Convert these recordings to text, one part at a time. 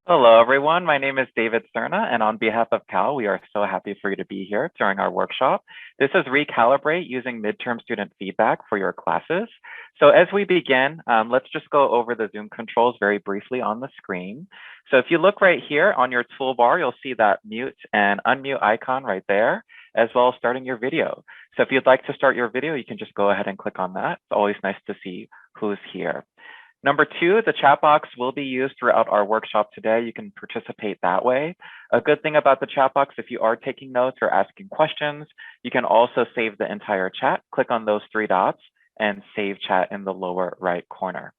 Hello, everyone. My name is David Cerna, and on behalf of CAL, we are so happy for you to be here during our workshop. This is Recalibrate using midterm student feedback for your classes. So as we begin, let's just go over the Zoom controls very briefly on the screen. So if you look right here on your toolbar, you'll see that mute and unmute icon right there, as well as starting your video. So if you'd like to start your video, you can just go ahead and click on that. It's always nice to see who's here. Number two, the chat box will be used throughout our workshop today. You can participate that way. A good thing about the chat box, if you are taking notes or asking questions, you can also save the entire chat. Click on those three dots and save chat in the lower right corner.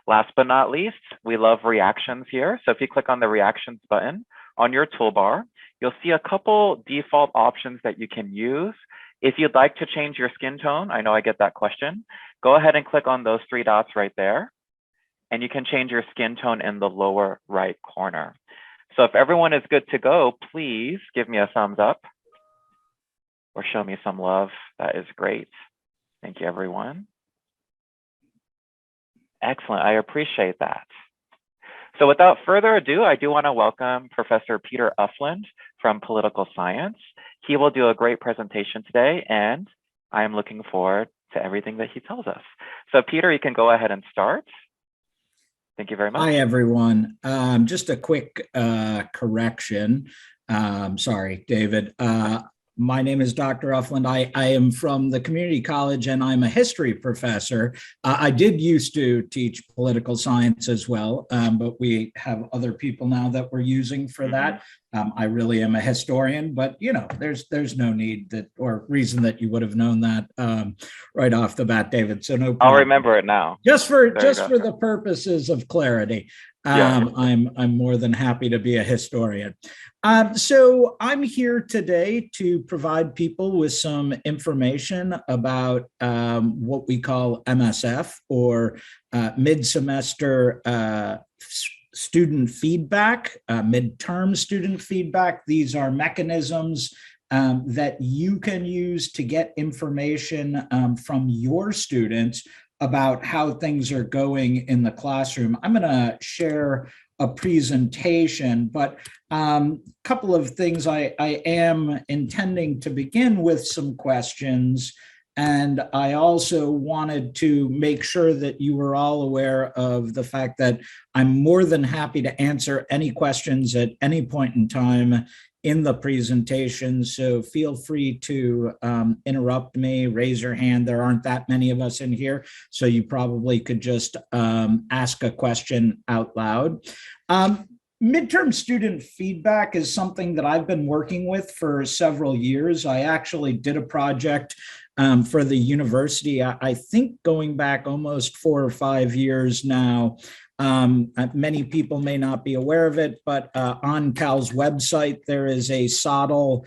Last but not least, we love reactions here. So if you click on the reactions button on your toolbar, you'll see a couple default options that you can use. If you'd like to change your skin tone, I know I get that question, go ahead and click on those three dots right there, and you can change your skin tone in the lower right corner. So if everyone is good to go, please give me a thumbs up or show me some love. That is great. Thank you, everyone. Excellent, I appreciate that. So without further ado, I do want to welcome Professor Peter Ufland from Political Science. He will do a great presentation today, and I am looking forward to everything that he tells us. So Peter, you can go ahead and start. Thank you very much. Hi, everyone. Just a quick correction. Sorry, David. My name is Dr. Ufland. I am from the community college and I'm a history professor. I did used to teach political science as well, but we have other people now that we're using for that. I really am a historian, but you know, there's no need that or reason that you would have known that right off the bat, David. So no problem. I'll remember it now. Just for the purposes of clarity. Yeah. I'm more than happy to be a historian. So I'm here today to provide people with some information about what we call MSF, or mid-semester student feedback, midterm student feedback. These are mechanisms that you can use to get information from your students about how things are going in the classroom. I'm going to share a presentation, but a couple of things. I am intending to begin with some questions, and I also wanted to make sure that you were all aware of the fact that I'm more than happy to answer any questions at any point in time in the presentation. So feel free to interrupt me, raise your hand. There aren't that many of us in here, so you probably could just ask a question out loud. Midterm student feedback is something that I've been working with for several years. I actually did a project for the university, I think going back almost 4 or 5 years now. Many people may not be aware of it, but on CAL's website, there is a C.A.L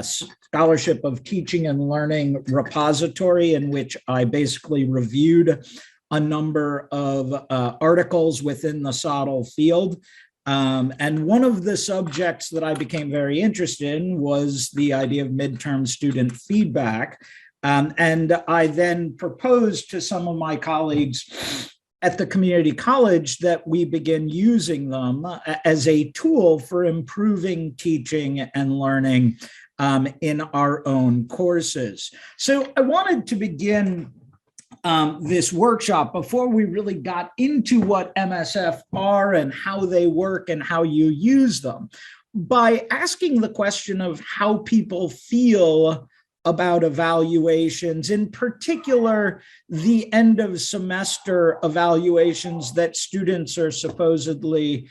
Scholarship of Teaching and Learning repository in which I basically reviewed a number of articles within the C.A.L field. And one of the subjects that I became very interested in was the idea of midterm student feedback. And I then proposed to some of my colleagues at the community college that we begin using them as a tool for improving teaching and learning in our own courses. So I wanted to begin this workshop before we really got into what MSF are and how they work and how you use them, by asking the question of how people feel about evaluations, in particular, the end of semester evaluations that students are supposedly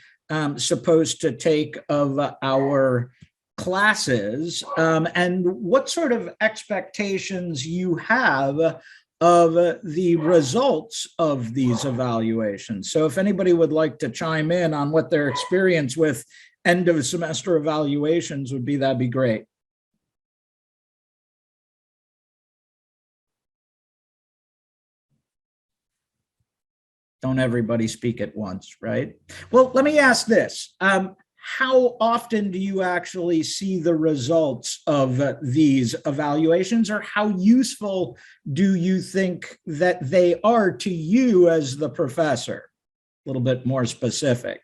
supposed to take of our classes, and what sort of expectations you have of the results of these evaluations. So if anybody would like to chime in on what their experience with end of semester evaluations would be, that'd be great. Don't everybody speak at once, right? Well, let me ask this. How often do you actually see the results of these evaluations, or how useful do you think that they are to you as the professor? A little bit more specific.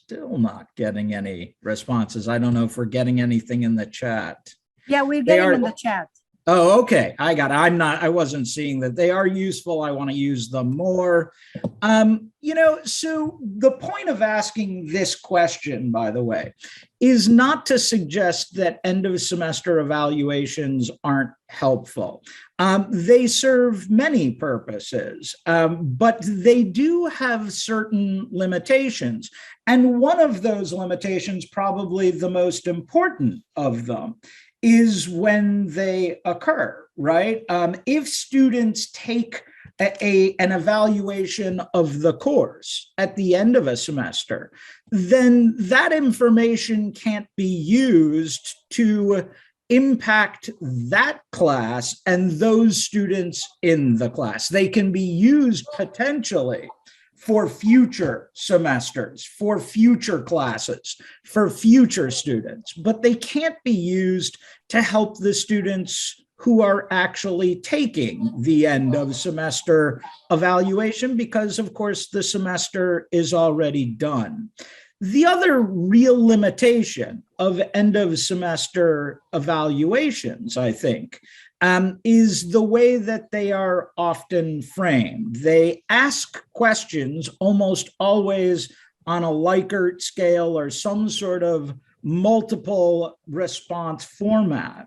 still not getting any responses. I don't know if we're getting anything in the chat. Yeah, we're getting in the chat. Oh, okay. I got it. I wasn't seeing that. They are useful. I want to use them more. So the point of asking this question, by the way, is not to suggest that end of semester evaluations aren't helpful. They serve many purposes, but they do have certain limitations. And one of those limitations, probably the most important of them, is when they occur, right? If students take an evaluation of the course at the end of a semester, then that information can't be used to impact that class and those students in the class. They can be used potentially for future semesters, for future classes, for future students, but they can't be used to help the students who are actually taking the end of semester evaluation because, of course, the semester is already done. The other real limitation of end of semester evaluations, I think, is the way that they are often framed. They ask questions almost always on a Likert scale or some sort of multiple response format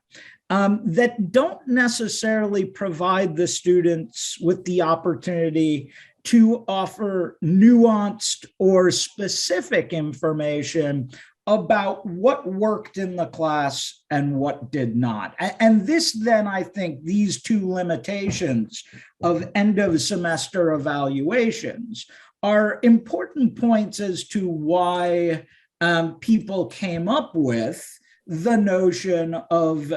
that don't necessarily provide the students with the opportunity to offer nuanced or specific information about what worked in the class and what did not. And this then, I think, these two limitations of end of semester evaluations are important points as to why people came up with the notion of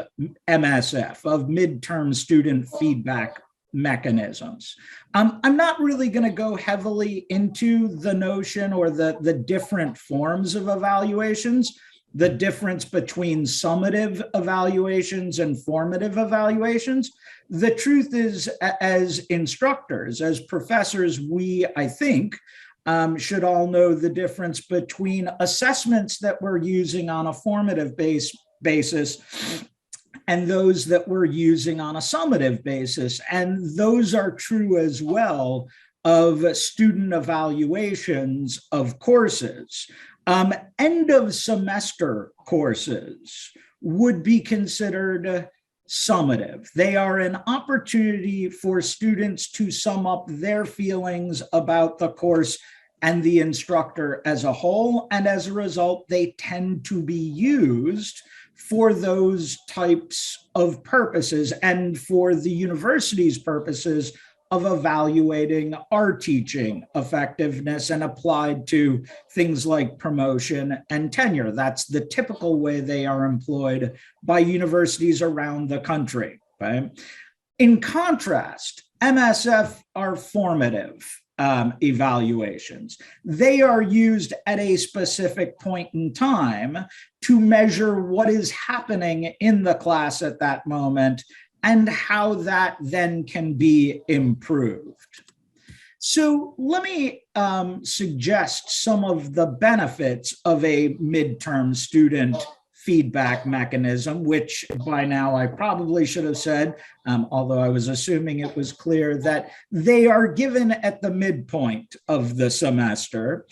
MSF, of midterm student feedback mechanisms. I'm not really going to go heavily into the notion or the different forms of evaluations, the difference between summative evaluations and formative evaluations. The truth is, as instructors, as professors, we, I think, should all know the difference between assessments that we're using on a formative basis and those that we're using on a summative basis. And those are true as well of student evaluations of courses. End of semester courses would be considered summative. They are an opportunity for students to sum up their feelings about the course and the instructor as a whole. And as a result, they tend to be used for those types of purposes and for the university's purposes of evaluating our teaching effectiveness and applied to things like promotion and tenure. That's the typical way they are employed by universities around the country. Right? In contrast, MSF are formative evaluations. They are used at a specific point in time to measure what is happening in the class at that moment and how that then can be improved. So let me suggest some of the benefits of a midterm student feedback mechanism, which by now I probably should have said, although I was assuming it was clear, that they are given at the midpoint of the semester.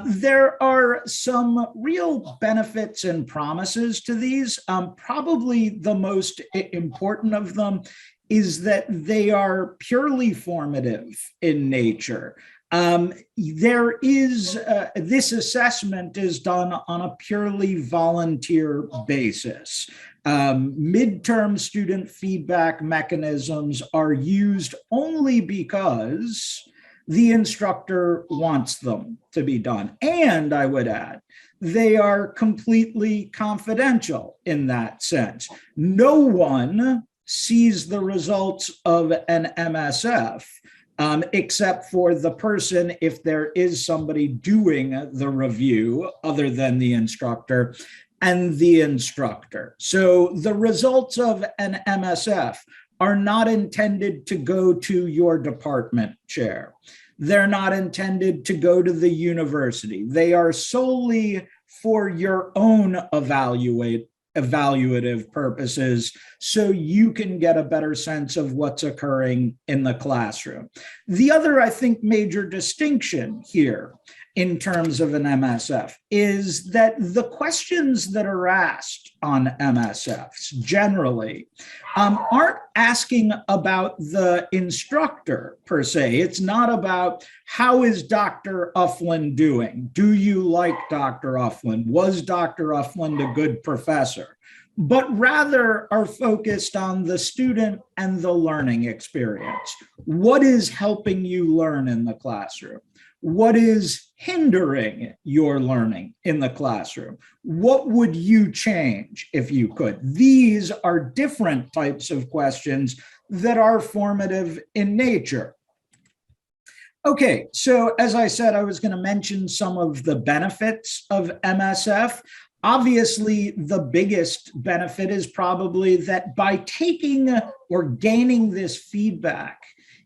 There are some real benefits and promises to these. Probably the most important of them is that they are purely formative in nature. There is, this assessment is done on a purely volunteer basis. Midterm student feedback mechanisms are used only because the instructor wants them to be done. And I would add, they are completely confidential in that sense. No one sees the results of an MSF except for the person, if there is somebody doing the review other than the instructor, and the instructor. So the results of an MSF are not intended to go to your department chair. They're not intended to go to the university. They are solely for your own evaluative purposes, so you can get a better sense of what's occurring in the classroom. The other, I think, major distinction here in terms of an MSF is that the questions that are asked on MSFs generally aren't asking about the instructor per se. It's not about how is Dr. Ufland doing? Do you like Dr. Ufland? Was Dr. Ufland a good professor? But rather are focused on the student and the learning experience. What is helping you learn in the classroom? What is hindering your learning in the classroom? What would you change if you could? These are different types of questions that are formative in nature. Okay, so as I said, I was going to mention some of the benefits of MSF. Obviously, the biggest benefit is probably that by taking or gaining this feedback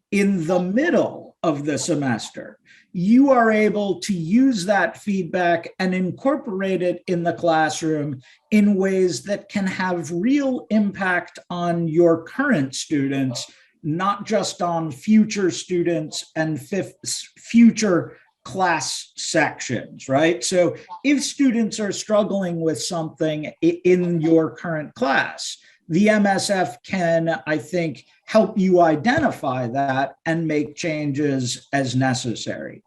in the middle of the semester, you are able to use that feedback and incorporate it in the classroom in ways that can have real impact on your current students, not just on future students and future class sections, right? So if students are struggling with something in your current class, the MSF can, I think, help you identify that and make changes as necessary.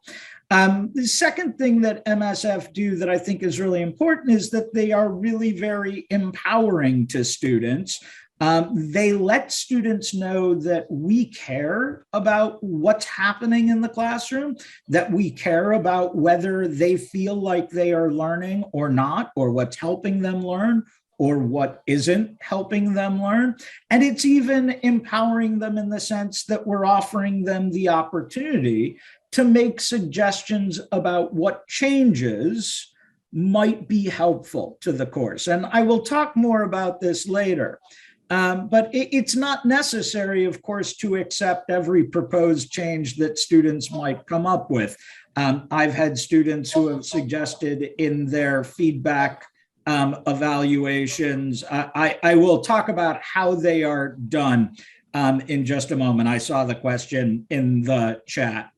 The second thing that MSF do that I think is really important is that they are really very empowering to students. They let students know that we care about what's happening in the classroom, that we care about whether they feel like they are learning or not, or what's helping them learn, or what isn't helping them learn. And it's even empowering them in the sense that we're offering them the opportunity to make suggestions about what changes might be helpful to the course. And I will talk more about this later. But it's not necessary, of course, to accept every proposed change that students might come up with. I've had students who have suggested in their feedback evaluations. I will talk about how they are done in just a moment. I saw the question in the chat.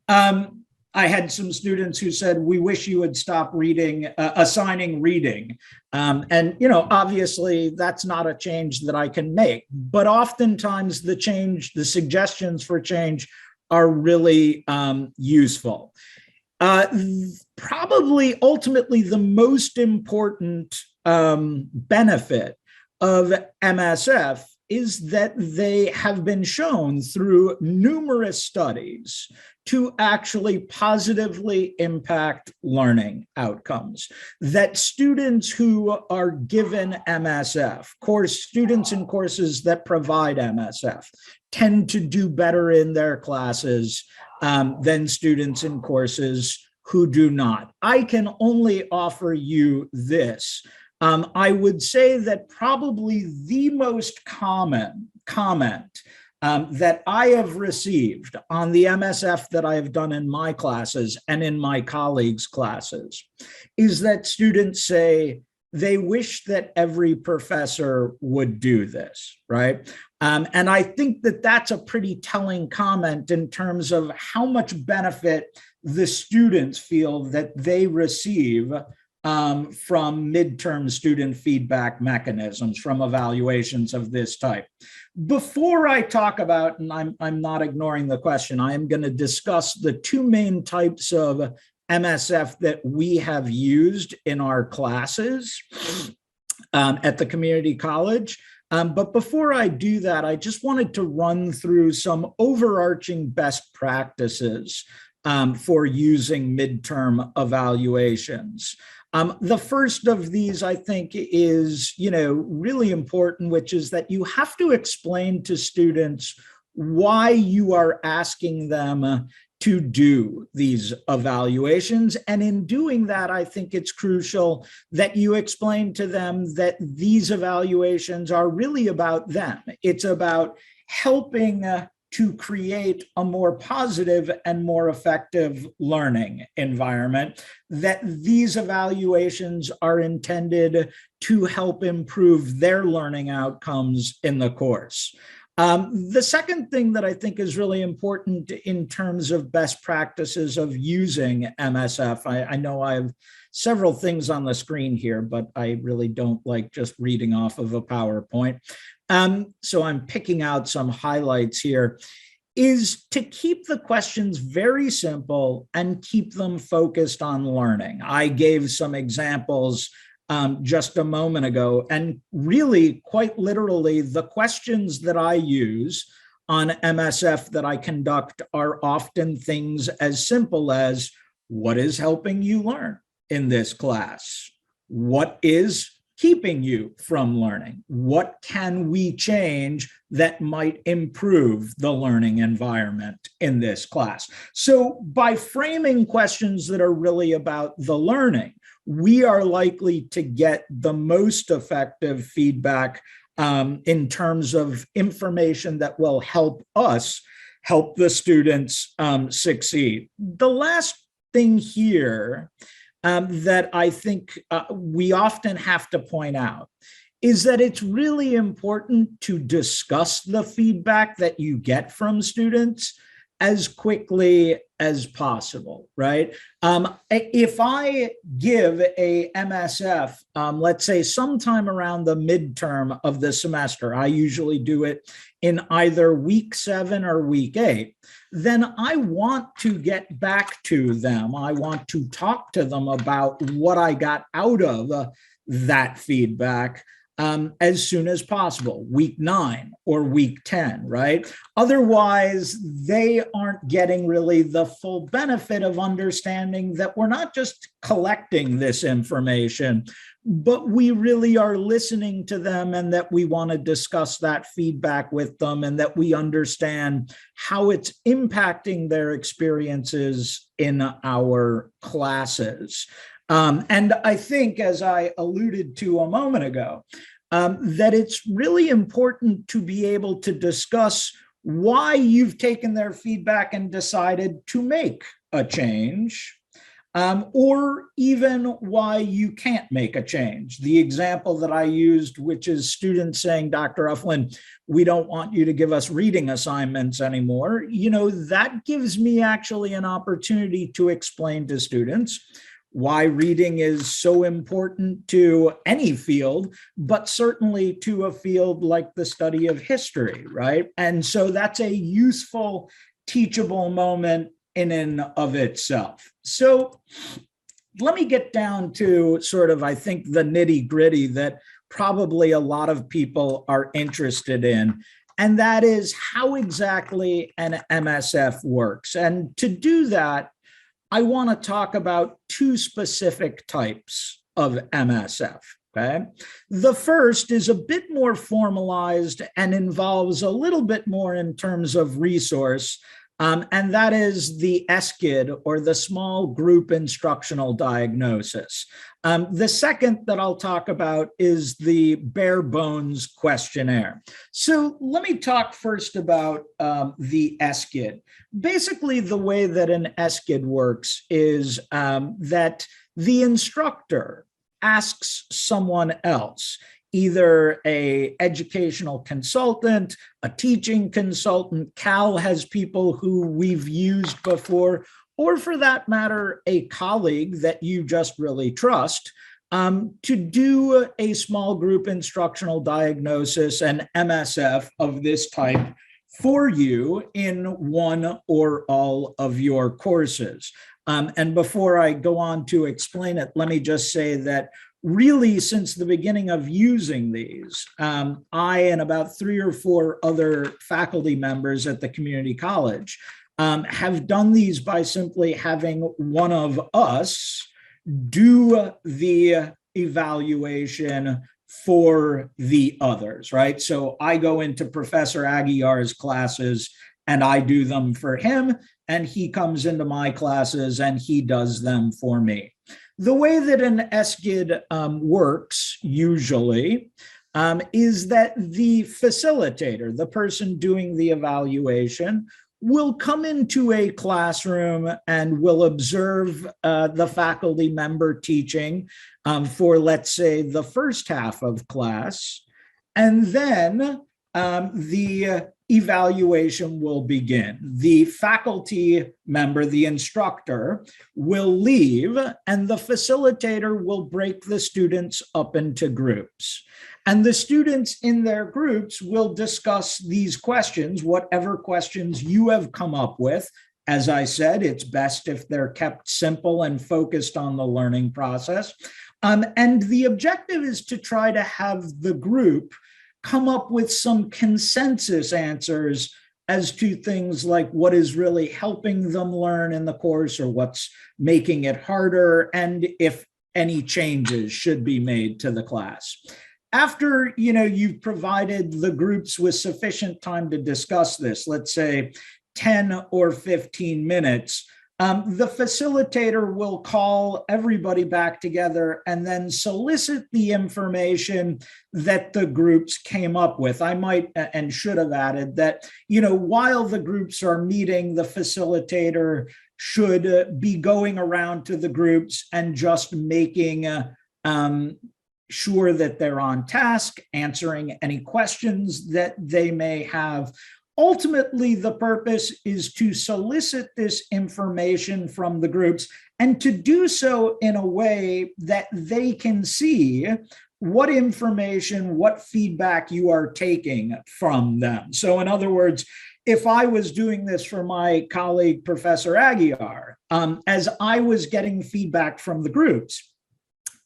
I had some students who said, we wish you would stop assigning reading. And, obviously that's not a change that I can make, but oftentimes the suggestions for change are really useful. Probably ultimately the most important benefit of MSF is that they have been shown through numerous studies to actually positively impact learning outcomes. That students who are given MSF, students in courses that provide MSF, tend to do better in their classes than students in courses who do not. I can only offer you this. I would say that probably the most common comment that I have received on the MSF that I have done in my classes and in my colleagues' classes is that students say they wish that every professor would do this, right? And I think that that's a pretty telling comment in terms of how much benefit the students feel that they receive from midterm student feedback mechanisms, from evaluations of this type. Before I talk about, and I'm not ignoring the question, I am going to discuss the two main types of MSF that we have used in our classes at the community college. But before I do that, I just wanted to run through some overarching best practices for using midterm evaluations. The first of these, I think, is really important, which is that you have to explain to students why you are asking them to do these evaluations. And in doing that, I think it's crucial that you explain to them that these evaluations are really about them. It's about helping to create a more positive and more effective learning environment, that these evaluations are intended to help improve their learning outcomes in the course. The second thing that I think is really important in terms of best practices of using MSF, I know I have several things on the screen here, but I really don't like just reading off of a PowerPoint. So I'm picking out some highlights here, is to keep the questions very simple and keep them focused on learning. I gave some examples just a moment ago, and really quite literally the questions that I use on MSF that I conduct are often things as simple as, what is helping you learn in this class? What is keeping you from learning? What can we change that might improve the learning environment in this class? So by framing questions that are really about the learning, we are likely to get the most effective feedback in terms of information that will help us help the students succeed. The last thing here that I think we often have to point out is that it's really important to discuss the feedback that you get from students as quickly as possible, right? If I give a MSF, let's say sometime around the midterm of the semester, I usually do it in either week 7 or week 8, then I want to get back to them. I want to talk to them about what I got out of that feedback as soon as possible, week 9 or week 10, right? Otherwise, they aren't getting really the full benefit of understanding that we're not just collecting this information, but we really are listening to them, and that we want to discuss that feedback with them, and that we understand how it's impacting their experiences in our classes. And I think, as I alluded to a moment ago, that it's really important to be able to discuss why you've taken their feedback and decided to make a change, or even why you can't make a change. The example that I used, which is students saying, Dr. Ufland, we don't want you to give us reading assignments anymore. You know, that gives me actually an opportunity to explain to students why reading is so important to any field, but certainly to a field like the study of history, right? And so that's a useful, teachable moment in and of itself. So let me get down to sort of, I think, the nitty-gritty that probably a lot of people are interested in, and that is how exactly an MSF works. And to do that, I want to talk about 2 specific types of MSF, okay? The first is a bit more formalized and involves a little bit more in terms of resource, and that is the SCID, or the small group instructional diagnosis. The second that I'll talk about is the bare bones questionnaire. So let me talk first about the SCID. Basically, the way that an SCID works is that the instructor asks someone else, either an educational consultant, a teaching consultant. C.A.L has people who we've used before, or for that matter, a colleague that you just really trust, to do a small group instructional diagnosis and MSF of this type for you in one or all of your courses. And before I go on to explain it, let me just say that really, since the beginning of using these, I and about 3 or 4 other faculty members at the community college have done these by simply having one of us do the evaluation for the others, right? So I go into Professor Aguiar's classes and I do them for him, and he comes into my classes and he does them for me. The way that an SCID works usually is that the facilitator, the person doing the evaluation, will come into a classroom and will observe the faculty member teaching for, let's say, the first half of class. And then the evaluation will begin. The faculty member, the instructor, will leave, and the facilitator will break the students up into groups. And the students in their groups will discuss these questions, whatever questions you have come up with. As I said, it's best if they're kept simple and focused on the learning process. And the objective is to try to have the group come up with some consensus answers as to things like what is really helping them learn in the course or what's making it harder, and if any changes should be made to the class. After you've provided the groups with sufficient time to discuss this, let's say 10 or 15 minutes, the facilitator will call everybody back together and then solicit the information that the groups came up with. I might and should have added that, while the groups are meeting, the facilitator should be going around to the groups and just making sure that they're on task, answering any questions that they may have. Ultimately, the purpose is to solicit this information from the groups and to do so in a way that they can see what information, what feedback you are taking from them. So in other words, if I was doing this for my colleague, Professor Aguiar, as I was getting feedback from the groups,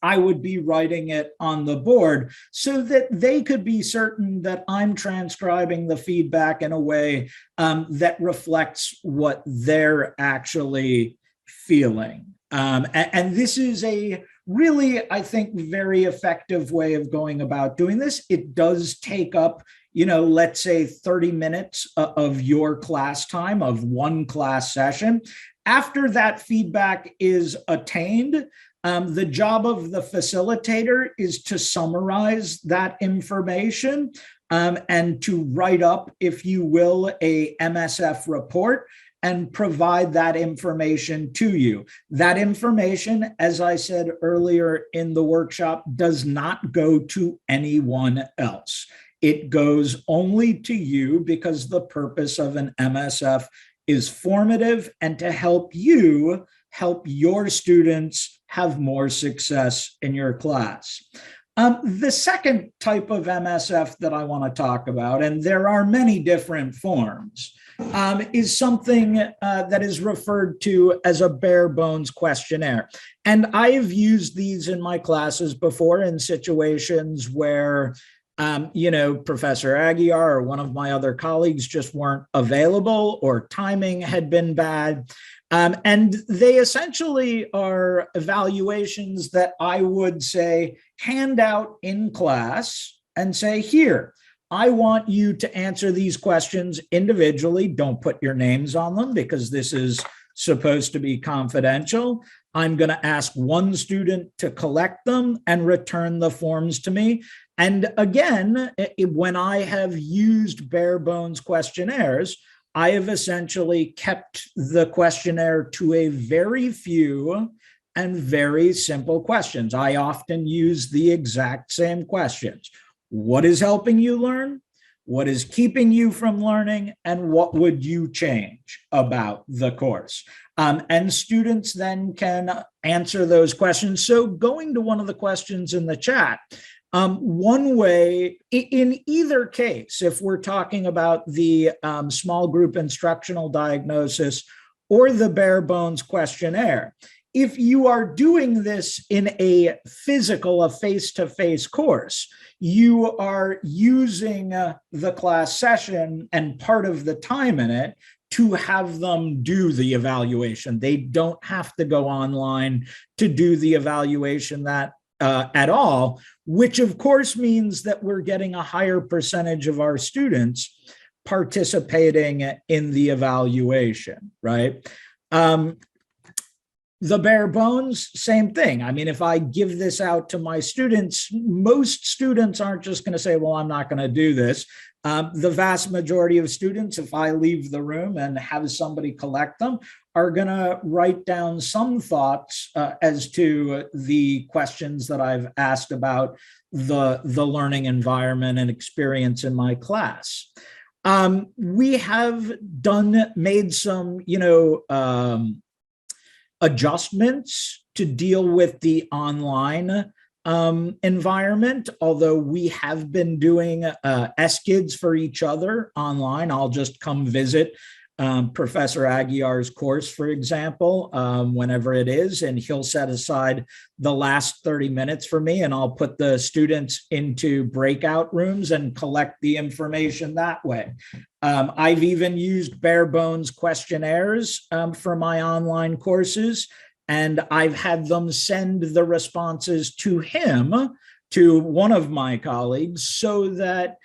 I would be writing it on the board so that they could be certain that I'm transcribing the feedback in a way that reflects what they're actually feeling. And this is a really, I think, very effective way of going about doing this. It does take up, let's say 30 minutes of your class time of one class session. After that feedback is attained, the job of the facilitator is to summarize that information and to write up, if you will, a MSF report and provide that information to you. That information, as I said earlier in the workshop, does not go to anyone else. It goes only to you because the purpose of an MSF is formative and to help you help your students have more success in your class. The second type of MSF that I want to talk about, and there are many different forms, is something that is referred to as a bare bones questionnaire. And I've used these in my classes before in situations where Professor Aguiar or one of my other colleagues just weren't available or timing had been bad. And they essentially are evaluations that I would say hand out in class and say, here, I want you to answer these questions individually. Don't put your names on them because this is supposed to be confidential. I'm going to ask one student to collect them and return the forms to me. And again, when I have used bare bones questionnaires, I have essentially kept the questionnaire to a very few and very simple questions. I often use the exact same questions. What is helping you learn? What is keeping you from learning? And what would you change about the course? And students then can answer those questions. So going to one of the questions in the chat, one way, in either case, if we're talking about the small group instructional diagnosis or the bare bones questionnaire, if you are doing this in a physical, a face-to-face course, you are using the class session and part of the time in it to have them do the evaluation. They don't have to go online to do the evaluation at all, which of course means that we're getting a higher percentage of our students participating in the evaluation, right? The bare bones, same thing. I mean, if I give this out to my students, most students aren't just going to say, well, I'm not going to do this. The vast majority of students, if I leave the room and have somebody collect them, are going to write down some thoughts as to the questions that I've asked about the learning environment and experience in my class. We have made some, adjustments to deal with the online environment, although we have been doing SKIDs for each other online. I'll just come visit Professor Aguiar's course, for example, whenever it is, and he'll set aside the last 30 minutes for me, and I'll put the students into breakout rooms and collect the information that way. I've even used bare bones questionnaires for my online courses, and I've had them send the responses to him, to one of my colleagues, so that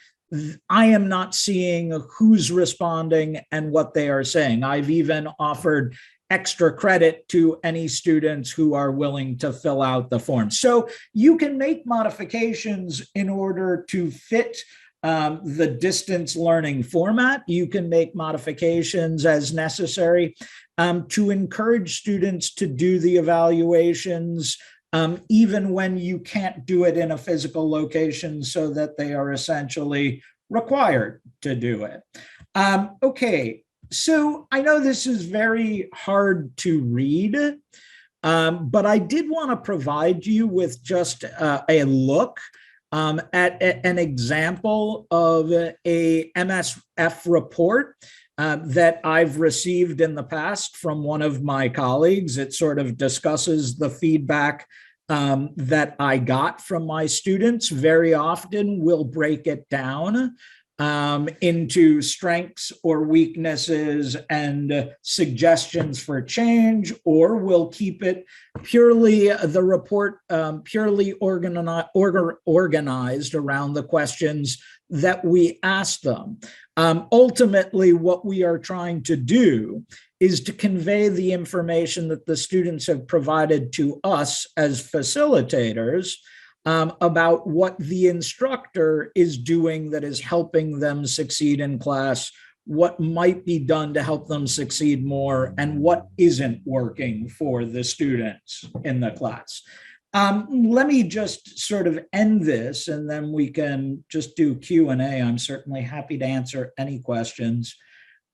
I am not seeing who's responding and what they are saying. I've even offered extra credit to any students who are willing to fill out the form. So you can make modifications in order to fit the distance learning format. You can make modifications as necessary to encourage students to do the evaluations even when you can't do it in a physical location, so that they are essentially required to do it. Okay, so I know this is very hard to read, but I did want to provide you with just a look at an example of a MSF report that I've received in the past from one of my colleagues. It sort of discusses the feedback that I got from my students. Very often we'll break it down into strengths or weaknesses and suggestions for change, or we'll keep it purely, the report purely organized around the questions that we ask them. Ultimately, what we are trying to do is to convey the information that the students have provided to us as facilitators about what the instructor is doing that is helping them succeed in class, what might be done to help them succeed more, and what isn't working for the students in the class. Let me just sort of end this, and then we can just do Q&A. I'm certainly happy to answer any questions.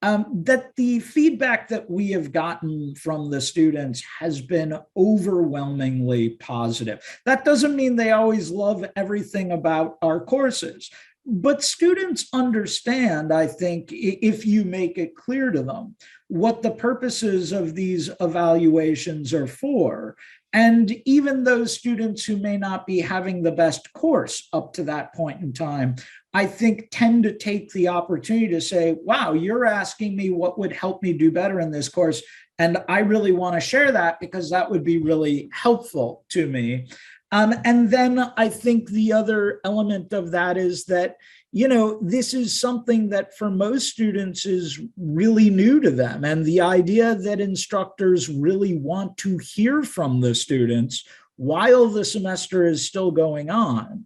That the feedback that we have gotten from the students has been overwhelmingly positive. That doesn't mean they always love everything about our courses, but students understand, I think, if you make it clear to them what the purposes of these evaluations are for. And even those students who may not be having the best course up to that point in time, I think tend to take the opportunity to say, wow, you're asking me what would help me do better in this course. And I really want to share that because that would be really helpful to me. And then I think the other element of that is that, this is something that for most students is really new to them. And the idea that instructors really want to hear from the students while the semester is still going on,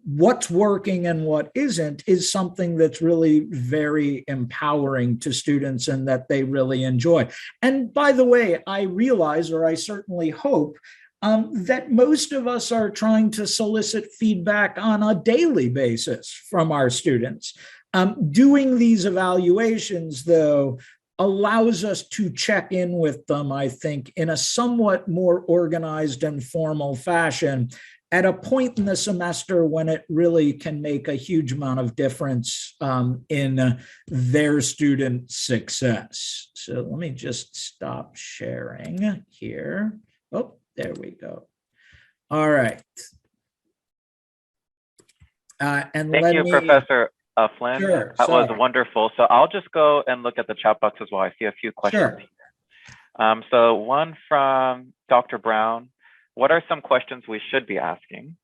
what's working and what isn't, is something that's really very empowering to students and that they really enjoy. And by the way, I realize, or I certainly hope, that most of us are trying to solicit feedback on a daily basis from our students. Doing these evaluations, though, allows us to check in with them, I think, in a somewhat more organized and formal fashion at a point in the semester when it really can make a huge amount of difference in their student success. So let me just stop sharing here. Oh, there we go. All right. And thank you, Professor Ufland. Sure, that was wonderful. So I'll just go and look at the chat box as well. I see a few questions. Sure. So one from Dr. Brown. What are some questions we should be asking?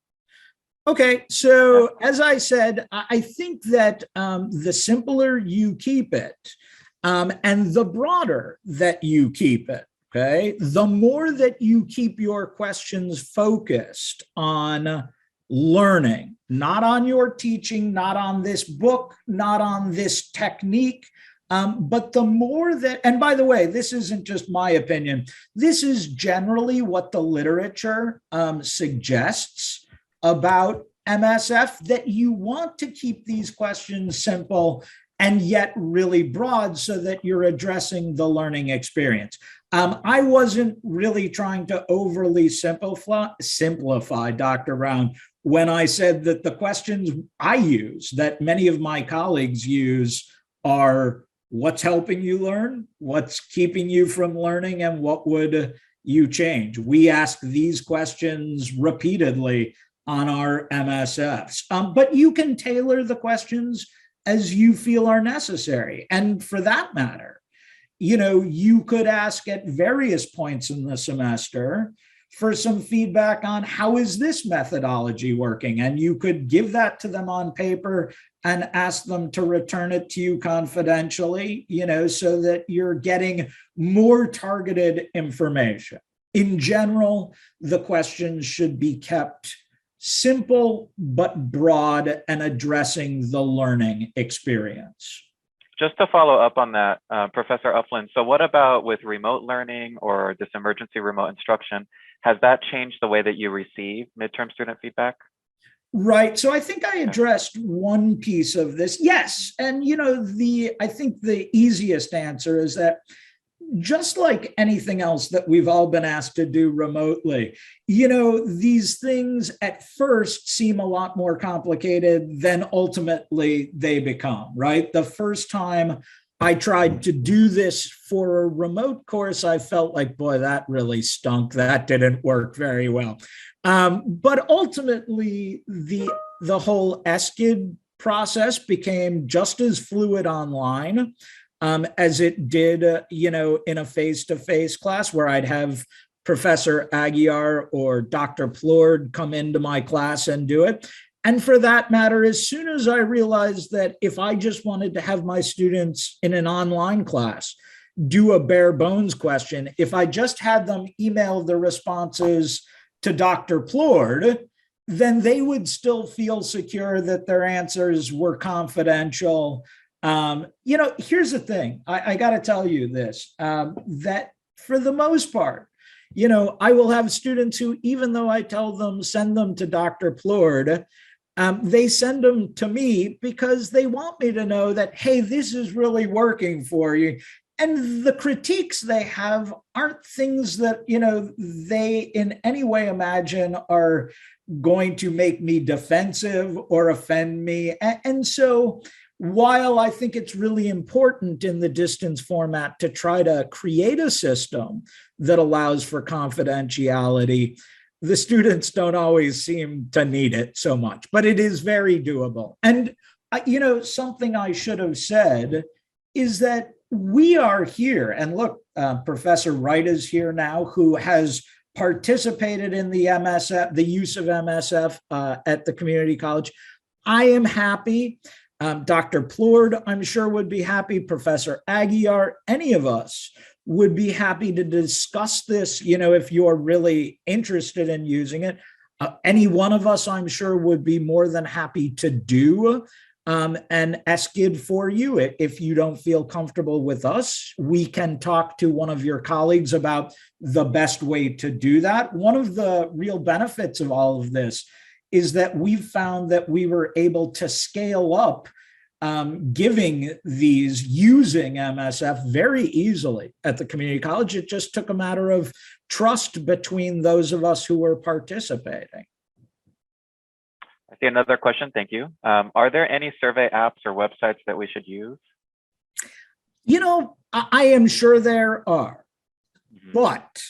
Okay, so as I said, I think that the simpler you keep it and the broader that you keep it, okay, the more that you keep your questions focused on learning, not on your teaching, not on this book, not on this technique, but the more that, and by the way, this isn't just my opinion, this is generally what the literature suggests about MSF, that you want to keep these questions simple and yet really broad so that you're addressing the learning experience. I wasn't really trying to overly simplify, Dr. Brown, when I said that the questions I use, that many of my colleagues use, are what's helping you learn, what's keeping you from learning, and what would you change? We ask these questions repeatedly on our MSFs, but you can tailor the questions as you feel are necessary. And for that matter, you could ask at various points in the semester for some feedback on how is this methodology working? And you could give that to them on paper and ask them to return it to you confidentially, so that you're getting more targeted information. In general, the questions should be kept simple but broad and addressing the learning experience. Just to follow up on that, Professor Ufland, so what about with remote learning or this emergency remote instruction? Has that changed the way that you receive midterm student feedback? Right. So I think I addressed one piece of this. Yes. And, I think the easiest answer is that just like anything else that we've all been asked to do remotely, these things at first seem a lot more complicated than ultimately they become, right? The first time I tried to do this for a remote course, I felt like, boy, that really stunk. That didn't work very well. But ultimately, the whole SCID process became just as fluid online as it did, in a face-to-face class where I'd have Professor Aguiar or Dr. Plord come into my class and do it. And for that matter, as soon as I realized that if I just wanted to have my students in an online class do a bare bones question, if I just had them email the responses to Dr. Plord, then they would still feel secure that their answers were confidential. Here's the thing. I got to tell you this, that for the most part, I will have students who, even though I tell them, send them to Dr. Plord, they send them to me because they want me to know that, hey, this is really working for you. And the critiques they have aren't things that, they in any way imagine are going to make me defensive or offend me. And so while I think it's really important in the distance format to try to create a system that allows for confidentiality, the students don't always seem to need it so much, but it is very doable. And, something I should have said is that we are here, and look, Professor Wright is here now, who has participated in the MSF, the use of MSF at the community college. I am happy. Dr. Plord, I'm sure, would be happy. Professor Aguiar, any of us would be happy to discuss this, if you're really interested in using it. Any one of us, I'm sure, would be more than happy to do an SCID for you. If you don't feel comfortable with us, we can talk to one of your colleagues about the best way to do that. One of the real benefits of all of this is that we've found that we were able to scale up giving these using MSF very easily at the community college. It just took a matter of trust between those of us who were participating. I see another question. Thank you. Are there any survey apps or websites that we should use? I am sure there are, but,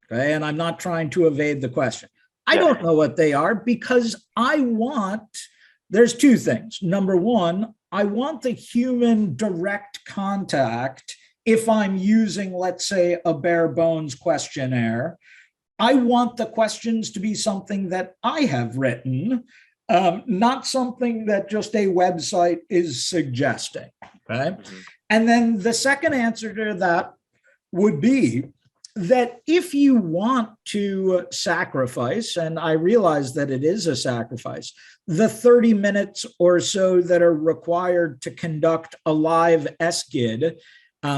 okay, and I'm not trying to evade the question. I don't know what they are because there's two things. Number one, I want the human direct contact. If I'm using, let's say, a bare bones questionnaire, I want the questions to be something that I have written, not something that just a website is suggesting. Okay. And then the second answer to that would be that if you want to sacrifice, and I realize that it is a sacrifice, the 30 minutes or so that are required to conduct a live SGID,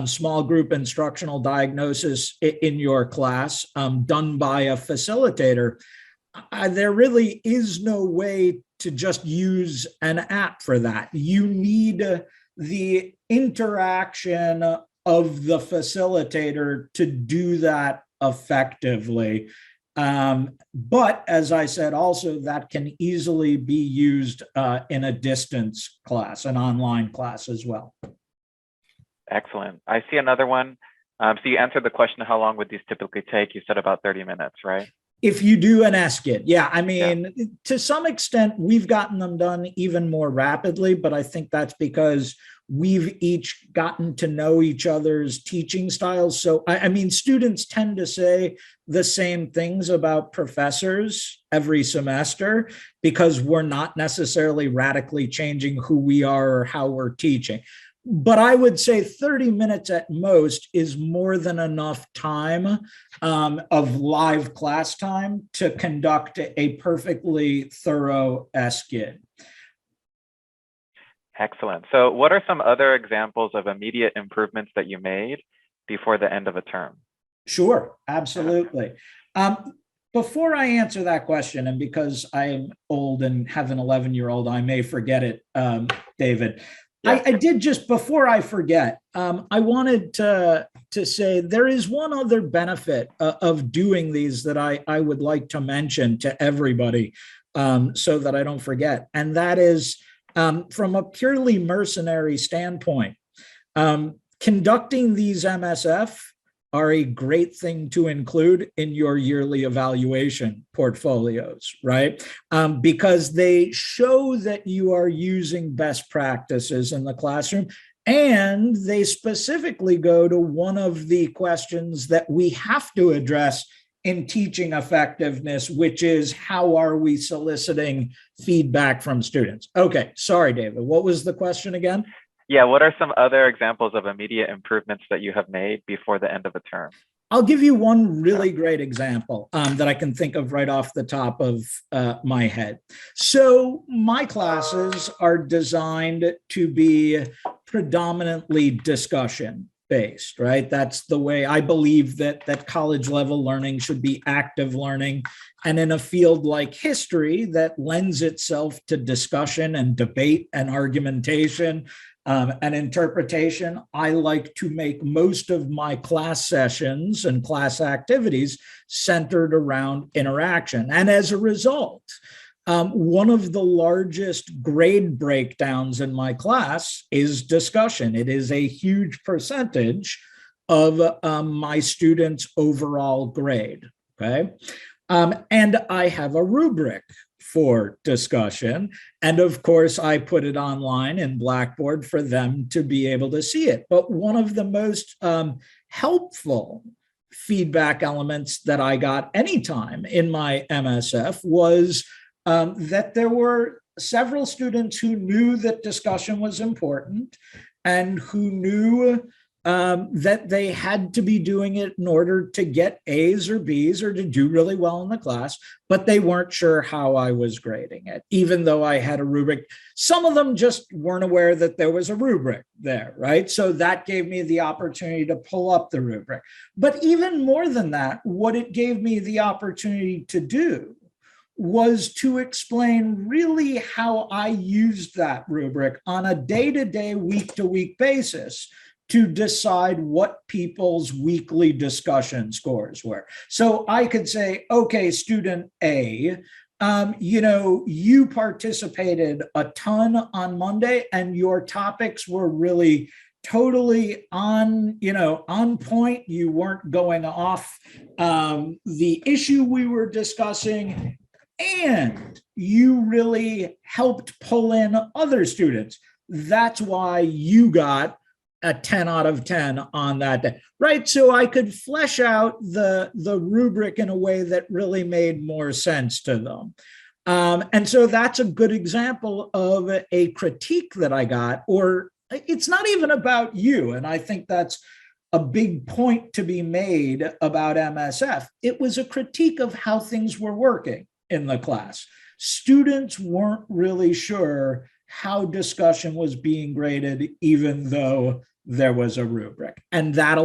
small group instructional diagnosis in your class, done by a facilitator, there really is no way to just use an app for that. You need the interaction of the facilitator to do that effectively. But as I said, also that can easily be used in a distance class, an online class as well. Excellent. I see another one. So you answered the question, how long would these typically take? You said about 30 minutes, right? If you do an SGID, yeah, I mean, to some extent, we've gotten them done even more rapidly, but I think that's because we've each gotten to know each other's teaching styles. So, I mean, students tend to say the same things about professors every semester because we're not necessarily radically changing who we are or how we're teaching. But I would say 30 minutes at most is more than enough time of live class time to conduct a perfectly thorough SGID. Excellent. So what are some other examples of immediate improvements that you made before the end of a term? Sure, absolutely. Before I answer that question, and because I'm old and have an 11-year-old, I may forget it, David. Yeah. I did, just before I forget, I wanted to say there is one other benefit of doing these that I would like to mention to everybody so that I don't forget. And that is from a purely mercenary standpoint, conducting these MSF are a great thing to include in your yearly evaluation portfolios, right? Because they show that you are using best practices in the classroom, and they specifically go to one of the questions that we have to address in teaching effectiveness, which is how are we soliciting feedback from students? Okay, sorry, David, what was the question again? Yeah, what are some other examples of immediate improvements that you have made before the end of a term? I'll give you one really great example that I can think of right off the top of my head. So my classes are designed to be predominantly discussion based, right? That's the way I believe that college level learning should be active learning. And in a field like history that lends itself to discussion and debate and argumentation, and interpretation, I like to make most of my class sessions and class activities centered around interaction. And as a result, one of the largest grade breakdowns in my class is discussion. It is a huge percentage of my students' overall grade, okay? And I have a rubric for discussion. And of course, I put it online in Blackboard for them to be able to see it. But one of the most helpful feedback elements that I got anytime in my MSF was that there were several students who knew that discussion was important and who knew that they had to be doing it in order to get A's or B's or to do really well in the class, but they weren't sure how I was grading it, even though I had a rubric. Some of them just weren't aware that there was a rubric there, right? So that gave me the opportunity to pull up the rubric. But even more than that, what it gave me the opportunity to do was to explain really how I used that rubric on a day-to-day, week-to-week basis to decide what people's weekly discussion scores were. So I could say, okay, student A, you participated a ton on Monday and your topics were really totally on point. You weren't going off the issue we were discussing, and you really helped pull in other students. That's why you got a 10 out of 10 on that day, right? So I could flesh out the rubric in a way that really made more sense to them. And so that's a good example of a critique that I got, or it's not even about you. And I think that's a big point to be made about MSF. It was a critique of how things were working in the class. Students weren't really sure how discussion was being graded, even though there was a rubric. And that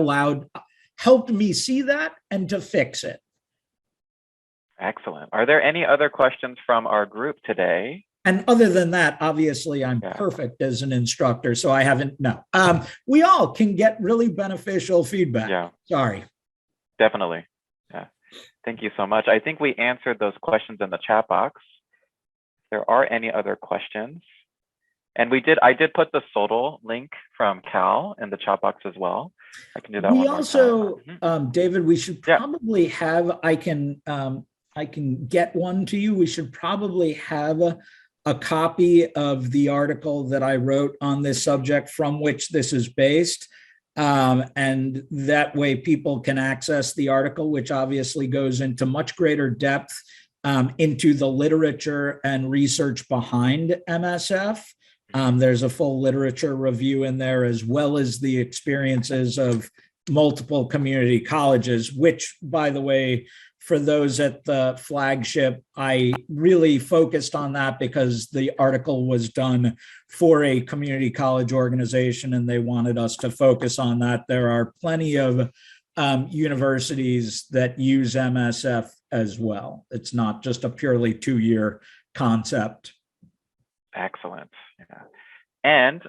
helped me see that and to fix it. Excellent. Are there any other questions from our group today? And other than that, obviously, I'm perfect as an instructor, so I haven't, no. We all can get really beneficial feedback. Yeah. Sorry. Definitely. Yeah. Thank you so much. I think we answered those questions in the chat box. If there are any other questions. And I did put the SOTL link from C.A.L in the chat box as well. I can do that. We also, David, we should probably have, I can get one to you. We should probably have a copy of the article that I wrote on this subject from which this is based. And that way people can access the article, which obviously goes into much greater depth into the literature and research behind MSF. There's a full literature review in there, as well as the experiences of multiple community colleges, which, by the way, for those at the flagship, I really focused on that because the article was done for a community college organization and they wanted us to focus on that. There are plenty of universities that use MSF as well. It's not just a purely 2-year concept. Excellent. Yeah. And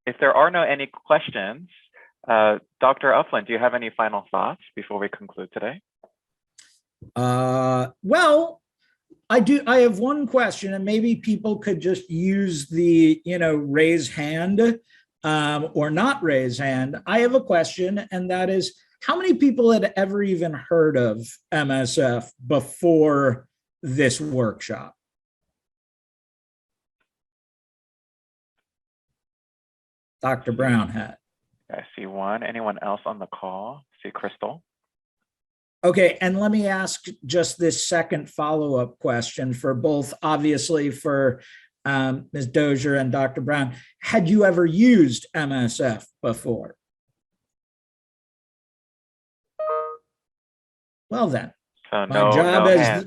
if there are any questions, Dr. Ufland, do you have any final thoughts before we conclude today? Well, I do. I have one question, and maybe people could just use the, raise hand or not raise hand. I have a question, and that is, how many people had ever even heard of MSF before this workshop? Dr. Brown had. I see one. Anyone else on the call? See Crystal. Okay, and let me ask just this second follow-up question for both, obviously for Ms. Dozier and Dr. Brown. Had you ever used MSF before? Well then, my job as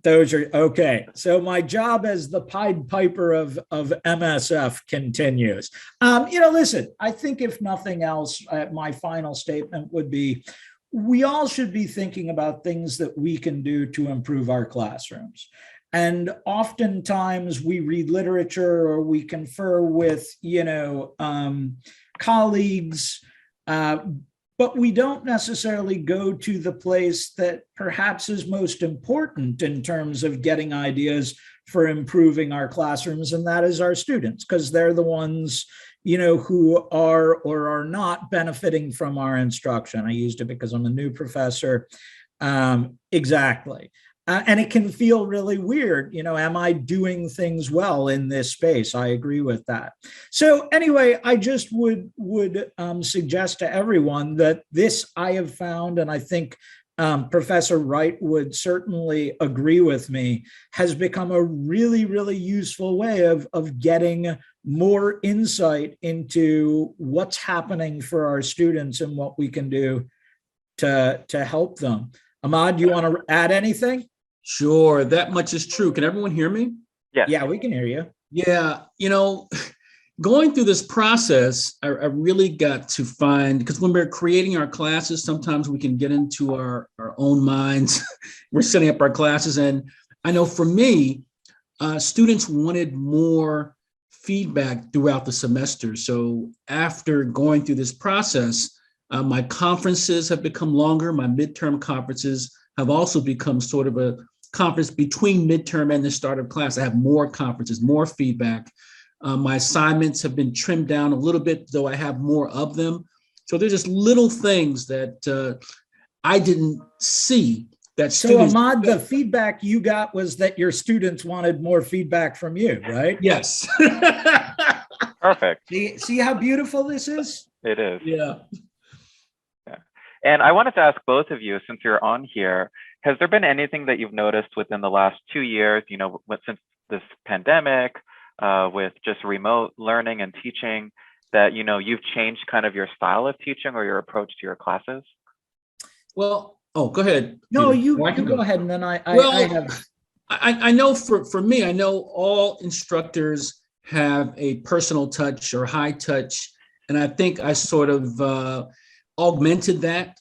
Dozier. Okay, so my job as the Pied Piper of MSF continues. Listen, I think if nothing else, my final statement would be, we all should be thinking about things that we can do to improve our classrooms. And oftentimes we read literature or we confer with, colleagues, but we don't necessarily go to the place that perhaps is most important in terms of getting ideas for improving our classrooms, and that is our students, because they're the ones who are or are not benefiting from our instruction. I used it because I'm a new professor. Exactly. And it can feel really weird. Am I doing things well in this space? I agree with that. So anyway, I just would suggest to everyone that this I have found, and I think Professor Wright would certainly agree with me, has become a really, really useful way of getting more insight into what's happening for our students and what we can do to help them. Ahmad, do you want to add anything? Sure, that much is true. Can everyone hear me? Yes. Yeah, we can hear you. Yeah, going through this process, I really got to find, because when we're creating our classes, sometimes we can get into our own minds. We're setting up our classes. And I know for me, students wanted more feedback throughout the semester. So after going through this process, my conferences have become longer. My midterm conferences have also become sort of a conference between midterm and the start of class. I have more conferences, more feedback. My assignments have been trimmed down a little bit, though I have more of them. So there's just little things that I didn't see that students. So Ahmad, the feedback you got was that your students wanted more feedback from you, right? Yes. Perfect. See how beautiful this is? It is. Yeah. And I wanted to ask both of you, since you're on here, has there been anything that you've noticed within the last 2 years, since this pandemic, with just remote learning and teaching? that, you've changed kind of your style of teaching or your approach to your classes? Well, oh, go ahead. No, Peter. you I can go ahead, and then I Well, have. I know for me, I know all instructors have a personal touch or high touch, and I think I sort of augmented that.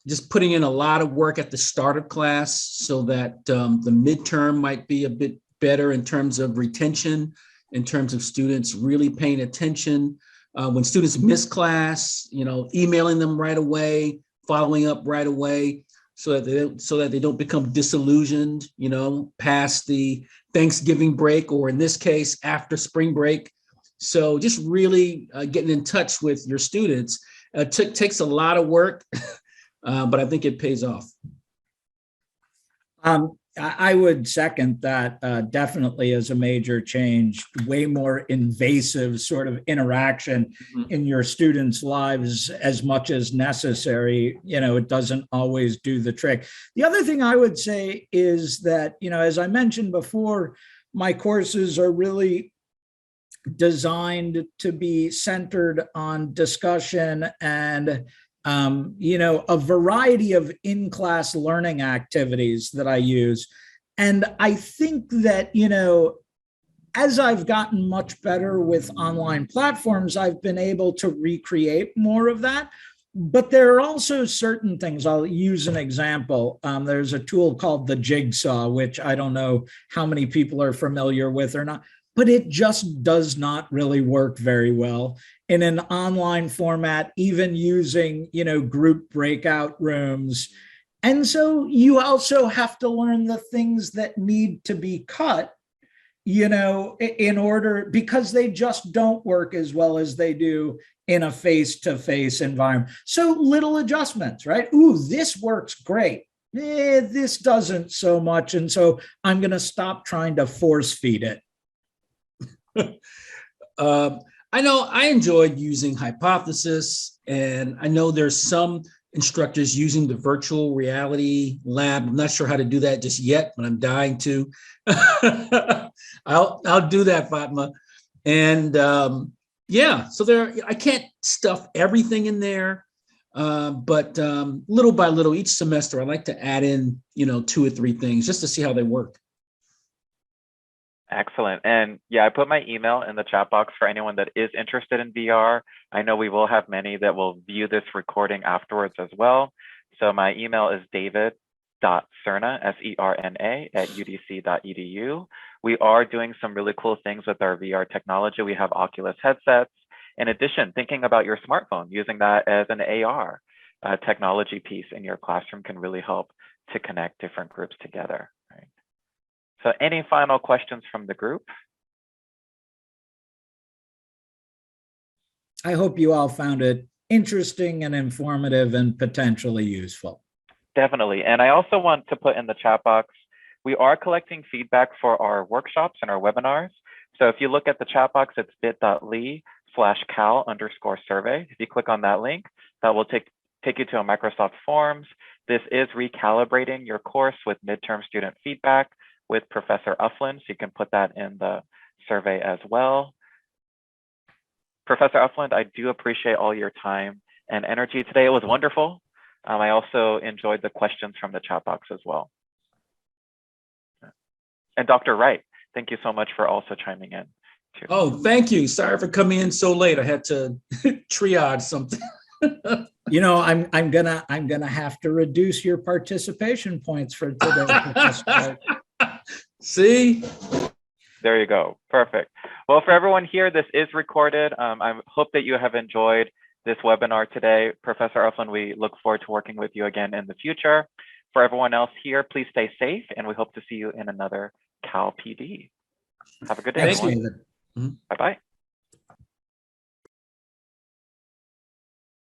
Just putting in a lot of work at the start of class so that the midterm might be a bit better in terms of retention, in terms of students really paying attention. When students miss class, emailing them right away, following up right away, so that they don't become disillusioned, past the Thanksgiving break, or in this case, after spring break. So just really getting in touch with your students takes a lot of work, but I think it pays off. I would second that. Definitely as a major change, way more invasive sort of interaction in your students' lives as much as necessary. It doesn't always do the trick. The other thing I would say is that, as I mentioned before, my courses are really designed to be centered on discussion and a variety of in-class learning activities that I use. And I think that, as I've gotten much better with online platforms, I've been able to recreate more of that. But there are also certain things. I'll use an example. There's a tool called the Jigsaw, which I don't know how many people are familiar with or not, but it just does not really work very well in an online format, even using, group breakout rooms. And so you also have to learn the things that need to be cut, in order, because they just don't work as well as they do in a face-to-face environment. So little adjustments, right? Ooh, this works great. This doesn't so much. And so I'm going to stop trying to force feed it. I know I enjoyed using Hypothesis, and I know there's some instructors using the virtual reality lab. I'm not sure how to do that just yet, but I'm dying to. I'll do that, Fatma. And so I can't stuff everything in there, but little by little each semester, I like to add in 2 or 3 things just to see how they work. Excellent. And yeah, I put my email in the chat box for anyone that is interested in VR. I know we will have many that will view this recording afterwards as well. So my email is david.serna, SERNA, @udc.edu. We are doing some really cool things with our VR technology. We have Oculus headsets. In addition, thinking about your smartphone, using that as an AR technology piece in your classroom can really help to connect different groups together. Right? So any final questions from the group? I hope you all found it interesting and informative and potentially useful. Definitely. And I also want to put in the chat box, we are collecting feedback for our workshops and our webinars. So if you look at the chat box, it's bit.ly/cal_survey. If you click on that link, that will take you to a Microsoft Forms. This is recalibrating your course with midterm student feedback with Professor Ufland, so you can put that in the survey as well. Professor Ufland, I do appreciate all your time and energy today. It was wonderful. I also enjoyed the questions from the chat box as well. And Dr. Wright, thank you so much for also chiming in too. Oh, thank you. Sorry for coming in so late. I had to triage something. I'm gonna have to reduce your participation points for today. See? There you go. Perfect. Well, for everyone here, this is recorded. I hope that you have enjoyed this webinar today. Professor Ufland, we look forward to working with you again in the future. For everyone else here, please stay safe, and we hope to see you in another Cal PD. Have a good day. Thanks, David. Bye-bye.